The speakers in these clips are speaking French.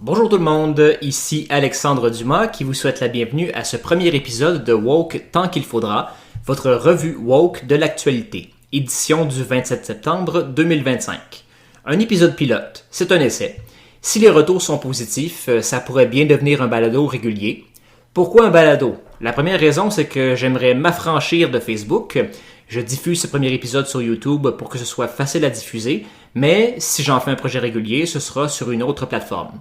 Bonjour tout le monde, ici Alexandre Dumas qui vous souhaite la bienvenue à ce premier épisode de Woke Tant qu'il faudra, votre revue Woke de l'actualité, édition du 27 septembre 2025. Un épisode pilote, c'est un essai. Si les retours sont positifs, ça pourrait bien devenir un balado régulier. Pourquoi un balado? La première raison, c'est que j'aimerais m'affranchir de Facebook. Je diffuse ce premier épisode sur YouTube pour que ce soit facile à diffuser, mais si j'en fais un projet régulier, ce sera sur une autre plateforme.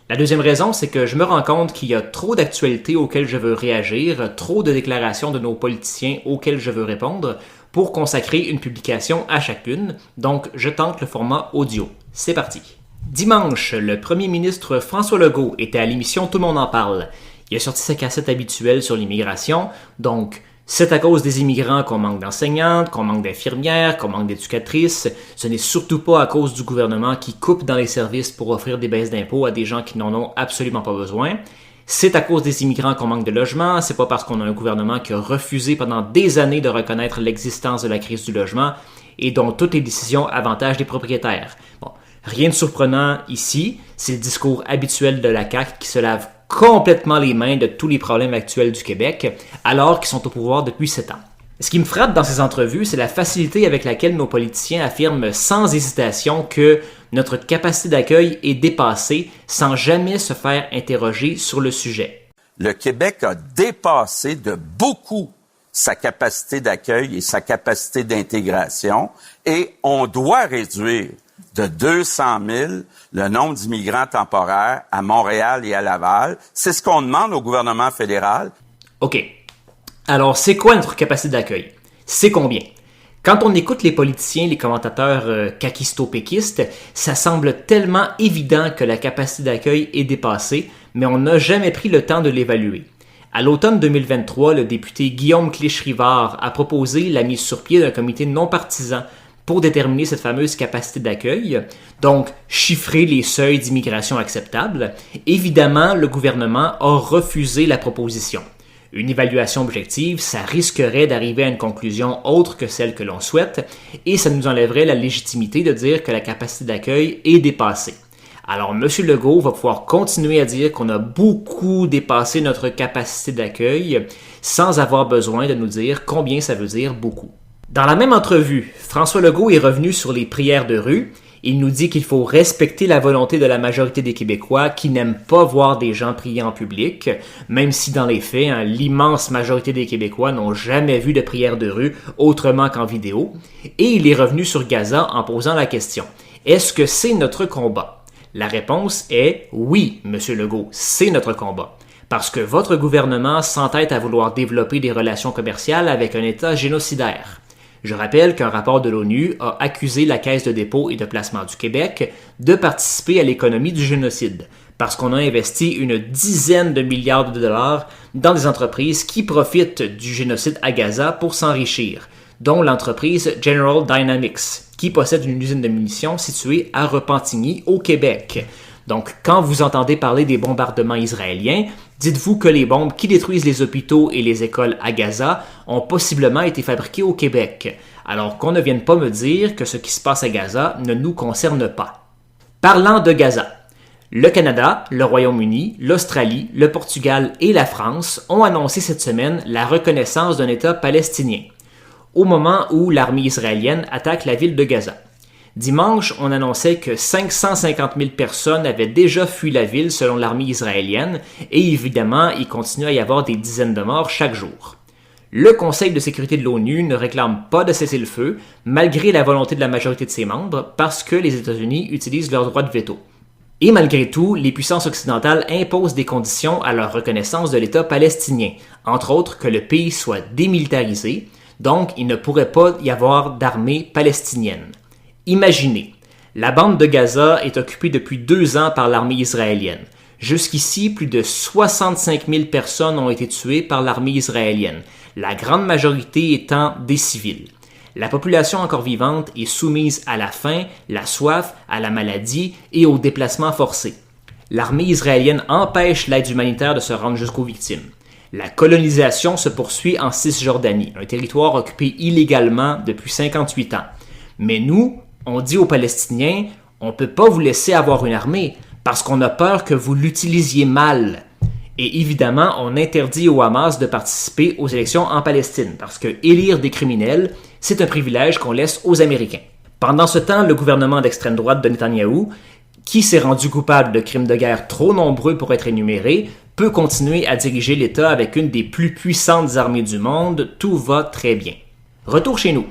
La deuxième raison, c'est que je me rends compte qu'il y a trop d'actualités auxquelles je veux réagir, trop de déclarations de nos politiciens auxquelles je veux répondre pour consacrer une publication à chacune, donc je tente le format audio. C'est parti! Dimanche, le premier ministre François Legault était à l'émission Tout le monde en parle. Il a sorti sa cassette habituelle sur l'immigration, donc c'est à cause des immigrants qu'on manque d'enseignantes, qu'on manque d'infirmières, qu'on manque d'éducatrices. Ce n'est surtout pas à cause du gouvernement qui coupe dans les services pour offrir des baisses d'impôts à des gens qui n'en ont absolument pas besoin. C'est à cause des immigrants qu'on manque de logement. C'est pas parce qu'on a un gouvernement qui a refusé pendant des années de reconnaître l'existence de la crise du logement et dont toutes les décisions avantagent les propriétaires. Bon, rien de surprenant ici. C'est le discours habituel de la CAQ qui se lave complètement les mains de tous les problèmes actuels du Québec, alors qu'ils sont au pouvoir depuis 7 ans. Ce qui me frappe dans ces entrevues, c'est la facilité avec laquelle nos politiciens affirment sans hésitation que notre capacité d'accueil est dépassée sans jamais se faire interroger sur le sujet. Le Québec a dépassé de beaucoup sa capacité d'accueil et sa capacité d'intégration et on doit réduire de 200 000 le nombre d'immigrants temporaires à Montréal et à Laval. C'est ce qu'on demande au gouvernement fédéral. OK. Alors, c'est quoi notre capacité d'accueil? C'est combien? Quand on écoute les politiciens, les commentateurs caquisto-péquistes, ça semble tellement évident que la capacité d'accueil est dépassée, mais on n'a jamais pris le temps de l'évaluer. À l'automne 2023, le député Guillaume Clich-Rivard a proposé la mise sur pied d'un comité non partisan pour déterminer cette fameuse capacité d'accueil, donc chiffrer les seuils d'immigration acceptables. Évidemment, le gouvernement a refusé la proposition. Une évaluation objective, ça risquerait d'arriver à une conclusion autre que celle que l'on souhaite, et ça nous enlèverait la légitimité de dire que la capacité d'accueil est dépassée. Alors, M. Legault va pouvoir continuer à dire qu'on a beaucoup dépassé notre capacité d'accueil sans avoir besoin de nous dire combien ça veut dire beaucoup. Dans la même entrevue, François Legault est revenu sur les prières de rue. Il nous dit qu'il faut respecter la volonté de la majorité des Québécois qui n'aiment pas voir des gens prier en public, même si dans les faits, l'immense majorité des Québécois n'ont jamais vu de prière de rue autrement qu'en vidéo. Et il est revenu sur Gaza en posant la question « Est-ce que c'est notre combat ?» La réponse est « Oui, M. Legault, c'est notre combat. » Parce que votre gouvernement s'entête à vouloir développer des relations commerciales avec un État génocidaire. Je rappelle qu'un rapport de l'ONU a accusé la Caisse de dépôt et de placement du Québec de participer à l'économie du génocide, parce qu'on a investi une dizaine de milliards de dollars dans des entreprises qui profitent du génocide à Gaza pour s'enrichir, dont l'entreprise General Dynamics, qui possède une usine de munitions située à Repentigny, au Québec. Donc, quand vous entendez parler des bombardements israéliens, dites-vous que les bombes qui détruisent les hôpitaux et les écoles à Gaza ont possiblement été fabriquées au Québec. Alors qu'on ne vienne pas me dire que ce qui se passe à Gaza ne nous concerne pas. Parlant de Gaza, le Canada, le Royaume-Uni, l'Australie, le Portugal et la France ont annoncé cette semaine la reconnaissance d'un État palestinien, au moment où l'armée israélienne attaque la ville de Gaza. Dimanche, on annonçait que 550 000 personnes avaient déjà fui la ville selon l'armée israélienne et évidemment, il continue à y avoir des dizaines de morts chaque jour. Le Conseil de sécurité de l'ONU ne réclame pas de cessez-le-feu malgré la volonté de la majorité de ses membres parce que les États-Unis utilisent leur droit de veto. Et malgré tout, les puissances occidentales imposent des conditions à leur reconnaissance de l'État palestinien, entre autres que le pays soit démilitarisé, donc il ne pourrait pas y avoir d'armée palestinienne. Imaginez, la bande de Gaza est occupée depuis 2 ans par l'armée israélienne. Jusqu'ici, plus de 65 000 personnes ont été tuées par l'armée israélienne, la grande majorité étant des civils. La population encore vivante est soumise à la faim, la soif, à la maladie et au déplacement forcé. L'armée israélienne empêche l'aide humanitaire de se rendre jusqu'aux victimes. La colonisation se poursuit en Cisjordanie, un territoire occupé illégalement depuis 58 ans. Mais nous, on dit aux Palestiniens, on ne peut pas vous laisser avoir une armée parce qu'on a peur que vous l'utilisiez mal. Et évidemment, on interdit au Hamas de participer aux élections en Palestine, parce que élire des criminels, c'est un privilège qu'on laisse aux Américains. Pendant ce temps, le gouvernement d'extrême droite de Netanyahou, qui s'est rendu coupable de crimes de guerre trop nombreux pour être énumérés, peut continuer à diriger l'État avec une des plus puissantes armées du monde. Tout va très bien. Retour chez nous.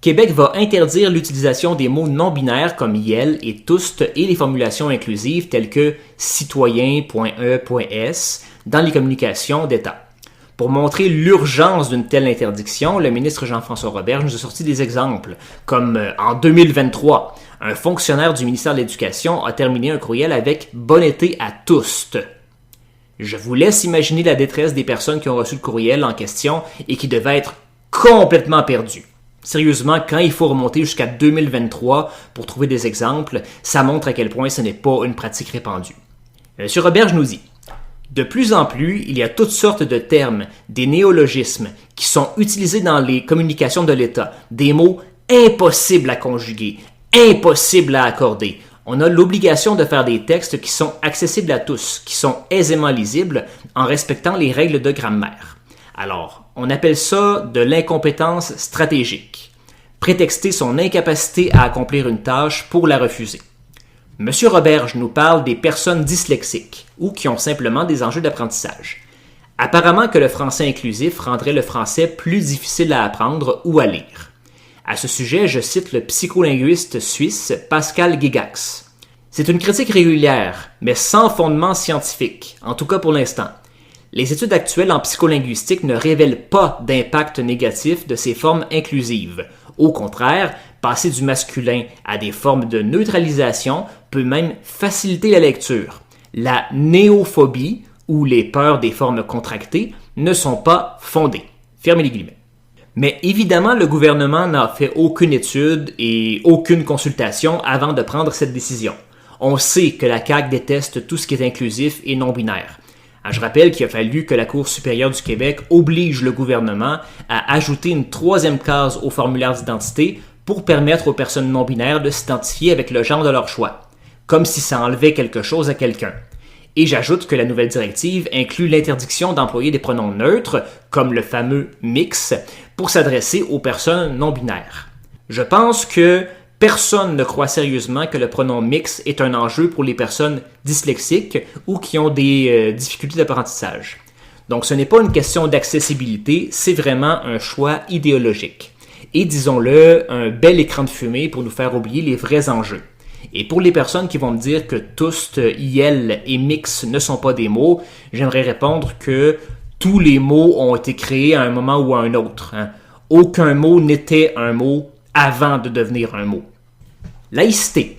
Québec va interdire l'utilisation des mots non-binaires comme « iel » et « tous » et les formulations inclusives telles que « citoyen.e.s » dans les communications d'État. Pour montrer l'urgence d'une telle interdiction, le ministre Jean-François Roberge nous a sorti des exemples, comme en 2023, un fonctionnaire du ministère de l'Éducation a terminé un courriel avec « Bon été à tous ». Je vous laisse imaginer la détresse des personnes qui ont reçu le courriel en question et qui devaient être complètement perdues. Sérieusement, quand il faut remonter jusqu'à 2023 pour trouver des exemples, ça montre à quel point ce n'est pas une pratique répandue. M. Roberge nous dit « De plus en plus, il y a toutes sortes de termes, des néologismes, qui sont utilisés dans les communications de l'État, des mots impossibles à conjuguer, impossibles à accorder. On a l'obligation de faire des textes qui sont accessibles à tous, qui sont aisément lisibles, en respectant les règles de grammaire. Alors, on appelle ça de l'incompétence stratégique. Prétexter son incapacité à accomplir une tâche pour la refuser. M. Roberge nous parle des personnes dyslexiques ou qui ont simplement des enjeux d'apprentissage. Apparemment que le français inclusif rendrait le français plus difficile à apprendre ou à lire. À ce sujet, je cite le psycholinguiste suisse Pascal Gigax. C'est une critique régulière, mais sans fondement scientifique, en tout cas pour l'instant. Les études actuelles en psycholinguistique ne révèlent pas d'impact négatif de ces formes inclusives. Au contraire, passer du masculin à des formes de neutralisation peut même faciliter la lecture. La néophobie, ou les peurs des formes contractées, ne sont pas fondées. Fermez les guillemets. Mais évidemment, le gouvernement n'a fait aucune étude et aucune consultation avant de prendre cette décision. On sait que la CAQ déteste tout ce qui est inclusif et non-binaire. Je rappelle qu'il a fallu que la Cour supérieure du Québec oblige le gouvernement à ajouter une troisième case au formulaire d'identité pour permettre aux personnes non-binaires de s'identifier avec le genre de leur choix, comme si ça enlevait quelque chose à quelqu'un. Et j'ajoute que la nouvelle directive inclut l'interdiction d'employer des pronoms neutres, comme le fameux « mix », pour s'adresser aux personnes non-binaires. Je pense que personne ne croit sérieusement que le pronom mix est un enjeu pour les personnes dyslexiques ou qui ont des difficultés d'apprentissage. Donc ce n'est pas une question d'accessibilité, c'est vraiment un choix idéologique. Et disons-le, un bel écran de fumée pour nous faire oublier les vrais enjeux. Et pour les personnes qui vont me dire que tous, IL et mix ne sont pas des mots, j'aimerais répondre que tous les mots ont été créés à un moment ou à un autre. Aucun mot n'était un mot avant de devenir un mot. Laïcité.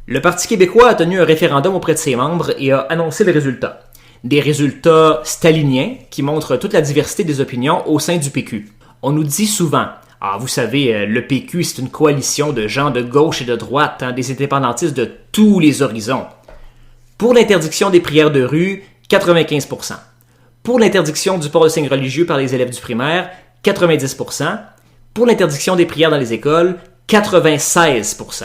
Le Parti québécois a tenu un référendum auprès de ses membres et a annoncé les résultats. Des résultats staliniens qui montrent toute la diversité des opinions au sein du PQ. On nous dit souvent « vous savez, le PQ, c'est une coalition de gens de gauche et de droite, des indépendantistes de tous les horizons. » Pour l'interdiction des prières de rue, 95%. Pour l'interdiction du port de signes religieux par les élèves du primaire, 90%. Pour l'interdiction des prières dans les écoles, 96%.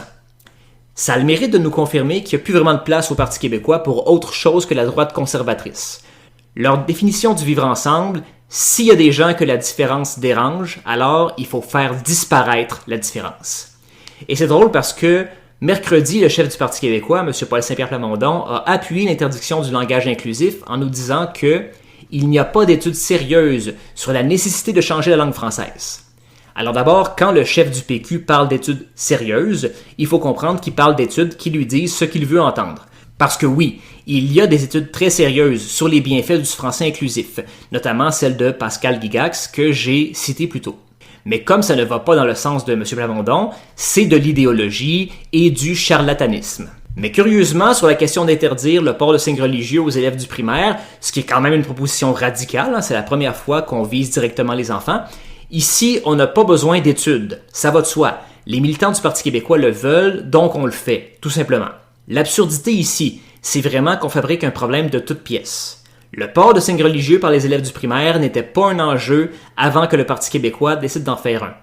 Ça a le mérite de nous confirmer qu'il n'y a plus vraiment de place au Parti québécois pour autre chose que la droite conservatrice. Leur définition du vivre ensemble, s'il y a des gens que la différence dérange, alors il faut faire disparaître la différence. Et c'est drôle parce que mercredi, le chef du Parti québécois, M. Paul Saint-Pierre Plamondon, a appuyé l'interdiction du langage inclusif en nous disant qu'il n'y a pas d'études sérieuses sur la nécessité de changer la langue française. Alors d'abord, quand le chef du PQ parle d'études sérieuses, il faut comprendre qu'il parle d'études qui lui disent ce qu'il veut entendre. Parce que oui, il y a des études très sérieuses sur les bienfaits du français inclusif, notamment celle de Pascal Gigax que j'ai citée plus tôt. Mais comme ça ne va pas dans le sens de M. Plamondon, c'est de l'idéologie et du charlatanisme. Mais curieusement, sur la question d'interdire le port de signes religieux aux élèves du primaire, ce qui est quand même une proposition radicale, c'est la première fois qu'on vise directement les enfants, ici, on n'a pas besoin d'études, ça va de soi. Les militants du Parti québécois le veulent, donc on le fait, tout simplement. L'absurdité ici, c'est vraiment qu'on fabrique un problème de toutes pièces. Le port de signes religieux par les élèves du primaire n'était pas un enjeu avant que le Parti québécois décide d'en faire un.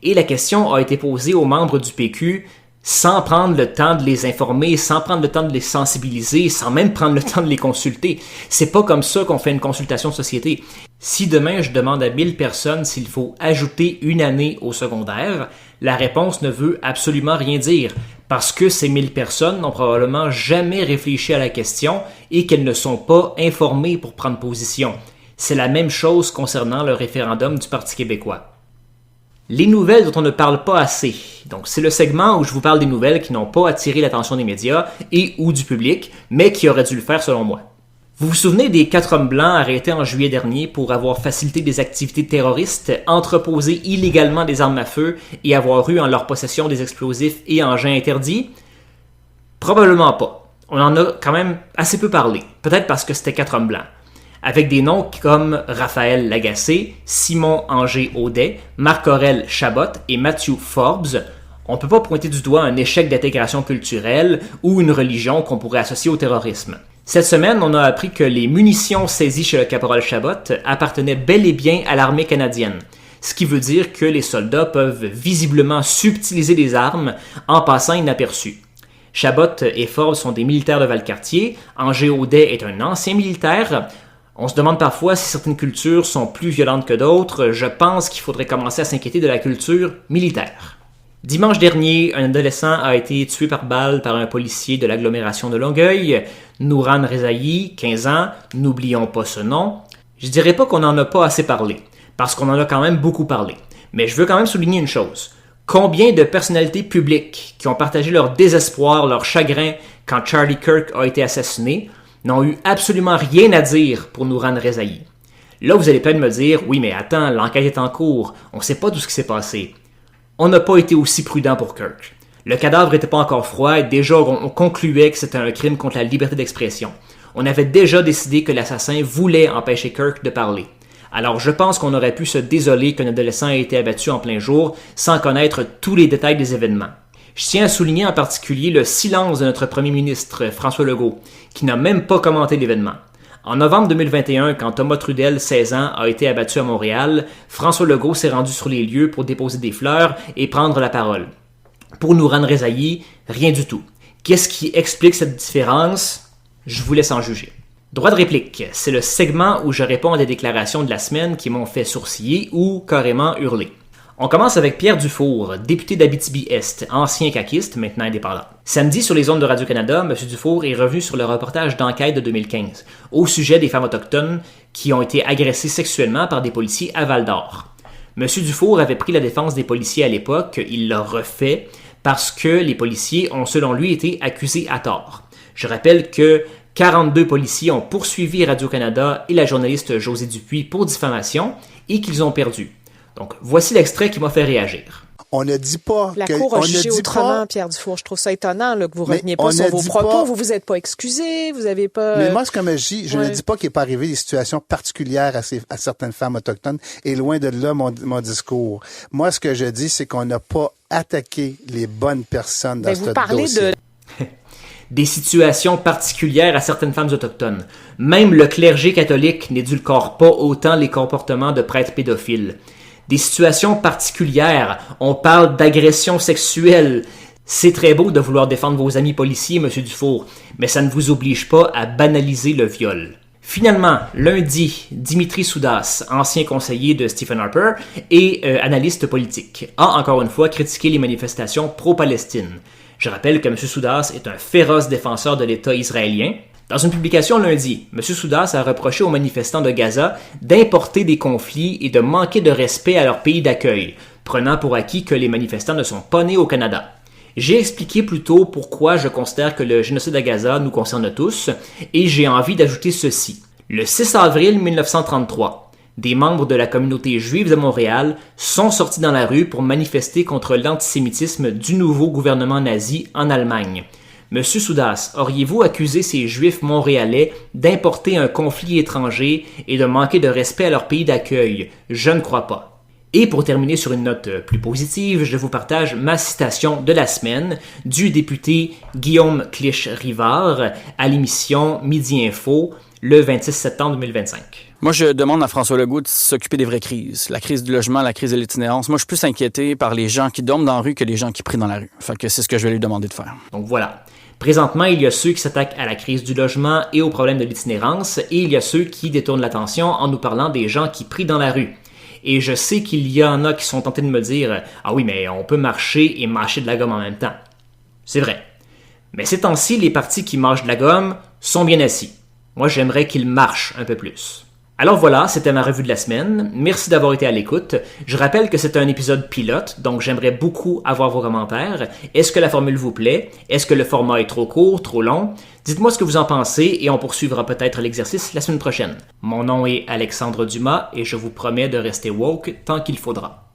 Et la question a été posée aux membres du PQ, sans prendre le temps de les informer, sans prendre le temps de les sensibiliser, sans même prendre le temps de les consulter. C'est pas comme ça qu'on fait une consultation de société. Si demain je demande à 1000 personnes s'il faut ajouter une année au secondaire, la réponse ne veut absolument rien dire, parce que ces 1000 personnes n'ont probablement jamais réfléchi à la question et qu'elles ne sont pas informées pour prendre position. C'est la même chose concernant le référendum du Parti québécois. Les nouvelles dont on ne parle pas assez. Donc, c'est le segment où je vous parle des nouvelles qui n'ont pas attiré l'attention des médias et ou du public, mais qui auraient dû le faire selon moi. Vous vous souvenez des 4 hommes blancs arrêtés en juillet dernier pour avoir facilité des activités terroristes, entreposé illégalement des armes à feu et avoir eu en leur possession des explosifs et engins interdits? Probablement pas. On en a quand même assez peu parlé, peut-être parce que c'était 4 hommes blancs. Avec des noms comme Raphaël Lagacé, Simon Anger-Audet, Marc-Aurèle Chabot et Matthew Forbes, on ne peut pas pointer du doigt un échec d'intégration culturelle ou une religion qu'on pourrait associer au terrorisme. Cette semaine, on a appris que les munitions saisies chez le caporal Chabot appartenaient bel et bien à l'armée canadienne, ce qui veut dire que les soldats peuvent visiblement subtiliser les armes en passant inaperçus. Chabot et Forbes sont des militaires de Valcartier, Anger-Audet est un ancien militaire. On se demande parfois si certaines cultures sont plus violentes que d'autres. Je pense qu'il faudrait commencer à s'inquiéter de la culture militaire. Dimanche dernier, un adolescent a été tué par balle par un policier de l'agglomération de Longueuil. Nouran Rezaï, 15 ans, n'oublions pas ce nom. Je dirais pas qu'on n'en a pas assez parlé, parce qu'on en a quand même beaucoup parlé. Mais je veux quand même souligner une chose. Combien de personnalités publiques qui ont partagé leur désespoir, leur chagrin quand Charlie Kirk a été assassiné, n'ont eu absolument rien à dire pour Nouran Rezaï. Là, vous allez peut-être me dire, oui, mais attends, l'enquête est en cours, on ne sait pas tout ce qui s'est passé. On n'a pas été aussi prudent pour Kirk. Le cadavre n'était pas encore froid et déjà on concluait que c'était un crime contre la liberté d'expression. On avait déjà décidé que l'assassin voulait empêcher Kirk de parler. Alors je pense qu'on aurait pu se désoler qu'un adolescent ait été abattu en plein jour sans connaître tous les détails des événements. Je tiens à souligner en particulier le silence de notre premier ministre, François Legault, qui n'a même pas commenté l'événement. En novembre 2021, quand Thomas Trudel, 16 ans, a été abattu à Montréal, François Legault s'est rendu sur les lieux pour déposer des fleurs et prendre la parole. Pour Nouran Rezaï, rien du tout. Qu'est-ce qui explique cette différence? Je vous laisse en juger. Droit de réplique, c'est le segment où je réponds à des déclarations de la semaine qui m'ont fait sourciller ou carrément hurler. On commence avec Pierre Dufour, député d'Abitibi-Est, ancien caquiste, maintenant indépendant. Samedi, sur les ondes de Radio-Canada, M. Dufour est revenu sur le reportage d'enquête de 2015, au sujet des femmes autochtones qui ont été agressées sexuellement par des policiers à Val-d'Or. M. Dufour avait pris la défense des policiers à l'époque, il l'a refait, parce que les policiers ont, selon lui, été accusés à tort. Je rappelle que 42 policiers ont poursuivi Radio-Canada et la journaliste Josée Dupuis pour diffamation et qu'ils ont perdu. Donc, voici l'extrait qui m'a fait réagir. On ne dit pas La Cour a jugé autrement, Pierre Dufour. Je trouve ça étonnant là, que vous ne reveniez pas sur vos propos. Vous vous êtes pas excusé, vous avez pas... Mais moi, comme je dis, je ne dis pas qu'il n'est pas arrivé des situations particulières à certaines femmes autochtones. Et loin de là, mon discours. Moi, ce que je dis, c'est qu'on n'a pas attaqué les bonnes personnes dans ce dossier. Vous parlez de... Des situations particulières à certaines femmes autochtones. Même le clergé catholique n'édulcore pas autant les comportements de prêtres pédophiles. Des situations particulières, on parle d'agression sexuelle. C'est très beau de vouloir défendre vos amis policiers, M. Dufour, mais ça ne vous oblige pas à banaliser le viol. Finalement, lundi, Dimitri Soudas, ancien conseiller de Stephen Harper et analyste politique, a encore une fois critiqué les manifestations pro-Palestine. Je rappelle que M. Soudas est un féroce défenseur de l'État israélien. Dans une publication lundi, M. Soudas a reproché aux manifestants de Gaza d'importer des conflits et de manquer de respect à leur pays d'accueil, prenant pour acquis que les manifestants ne sont pas nés au Canada. J'ai expliqué plus tôt pourquoi je considère que le génocide à Gaza nous concerne tous, et j'ai envie d'ajouter ceci. Le 6 avril 1933, des membres de la communauté juive de Montréal sont sortis dans la rue pour manifester contre l'antisémitisme du nouveau gouvernement nazi en Allemagne. Monsieur Soudas, auriez-vous accusé ces Juifs montréalais d'importer un conflit étranger et de manquer de respect à leur pays d'accueil? Je ne crois pas. Et pour terminer sur une note plus positive, je vous partage ma citation de la semaine du député Guillaume Clich-Rivard à l'émission Midi Info le 26 septembre 2025. Moi, je demande à François Legault de s'occuper des vraies crises. La crise du logement, la crise de l'itinérance. Moi, je suis plus inquiété par les gens qui dorment dans la rue que les gens qui prient dans la rue. Fait que c'est ce que je vais lui demander de faire. Donc voilà. Présentement, il y a ceux qui s'attaquent à la crise du logement et au problème de l'itinérance, et il y a ceux qui détournent l'attention en nous parlant des gens qui prient dans la rue. Et je sais qu'il y en a qui sont tentés de me dire « Ah oui, mais on peut marcher et mâcher de la gomme en même temps. » C'est vrai. Mais ces temps-ci, les partis qui mâchent de la gomme sont bien assis. Moi, j'aimerais qu'ils marchent un peu plus. Alors voilà, c'était ma revue de la semaine. Merci d'avoir été à l'écoute. Je rappelle que c'est un épisode pilote, donc j'aimerais beaucoup avoir vos commentaires. Est-ce que la formule vous plaît? Est-ce que le format est trop court, trop long? Dites-moi ce que vous en pensez et on poursuivra peut-être l'exercice la semaine prochaine. Mon nom est Alexandre Dumas et je vous promets de rester woke tant qu'il faudra.